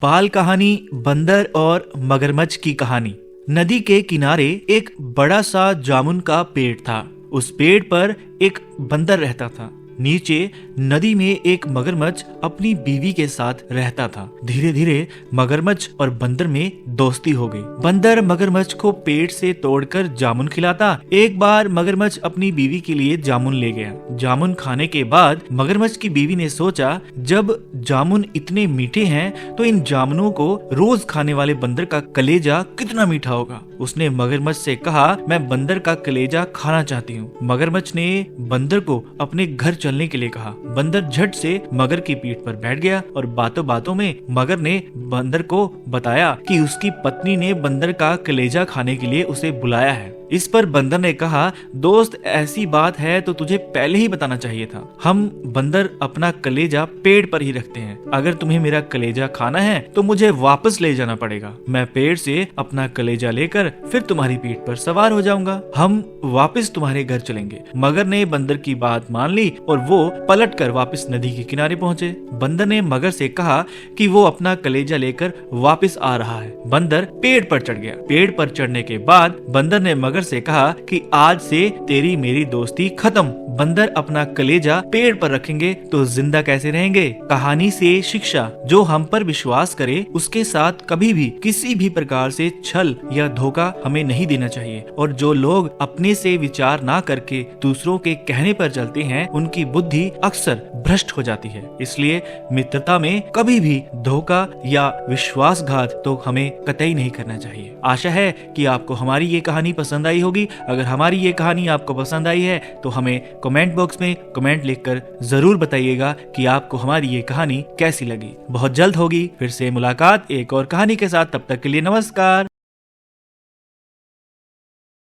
बाल कहानी बंदर और मगरमच्छ की कहानी। नदी के किनारे एक बड़ा सा जामुन का पेड़ था। उस पेड़ पर एक बंदर रहता था। नीचे नदी में एक मगरमच्छ अपनी बीवी के साथ रहता था। धीरे धीरे मगरमच्छ और बंदर में दोस्ती हो गई। बंदर मगरमच्छ को पेड़ से तोड़कर जामुन खिलाता। एक बार मगरमच्छ अपनी बीवी के लिए जामुन ले गया। जामुन खाने के बाद मगरमच्छ की बीवी ने सोचा, जब जामुन इतने मीठे हैं तो इन जामुनों को रोज खाने वाले बंदर का कलेजा कितना मीठा होगा। उसने मगरमच्छ से कहा, मैं बंदर का कलेजा खाना चाहती हूँ। मगरमच्छ ने बंदर को अपने घर चलने के लिए कहा। बंदर झट से मगर की पीठ पर बैठ गया और बातों बातों में मगर ने बंदर को बताया कि उसकी पत्नी ने बंदर का कलेजा खाने के लिए उसे बुलाया है। इस पर बंदर ने कहा, दोस्त ऐसी बात है तो तुझे पहले ही बताना चाहिए था। हम बंदर अपना कलेजा पेड़ पर ही रखते हैं। अगर तुम्हें मेरा कलेजा खाना है तो मुझे वापस ले जाना पड़ेगा। मैं पेड़ से अपना कलेजा लेकर फिर तुम्हारी पीठ पर सवार हो जाऊंगा। हम वापस तुम्हारे घर चलेंगे। मगर ने बंदर की बात मान ली और वो पलट कर वापस नदी के किनारे पहुंचे। बंदर ने मगर से कहा कि वो अपना कलेजा लेकर वापस आ रहा है। बंदर पेड़ पर चढ़ गया। पेड़ पर चढ़ने के बाद बंदर ने मगर से कहा कि आज से तेरी मेरी दोस्ती खत्म। बंदर अपना कलेजा पेड़ पर रखेंगे तो जिंदा कैसे रहेंगे। कहानी से शिक्षा, जो हम पर विश्वास करे उसके साथ कभी भी किसी भी प्रकार से छल या धोखा हमें नहीं देना चाहिए। और जो लोग अपने से विचार ना करके दूसरों के कहने पर चलते हैं उनकी बुद्धि अक्सर भ्रष्ट हो जाती है। इसलिए मित्रता में कभी भी धोखा या विश्वासघात तो हमें कतई नहीं करना चाहिए। आशा है कि आपको हमारी ये कहानी पसंद आई होगी। अगर हमारी ये कहानी आपको पसंद आई है तो हमें कमेंट बॉक्स में कमेंट लिखकर जरूर बताइएगा कि आपको हमारी ये कहानी कैसी लगी। बहुत जल्द होगी फिर से मुलाकात एक और कहानी के साथ। तब तक के लिए नमस्कार।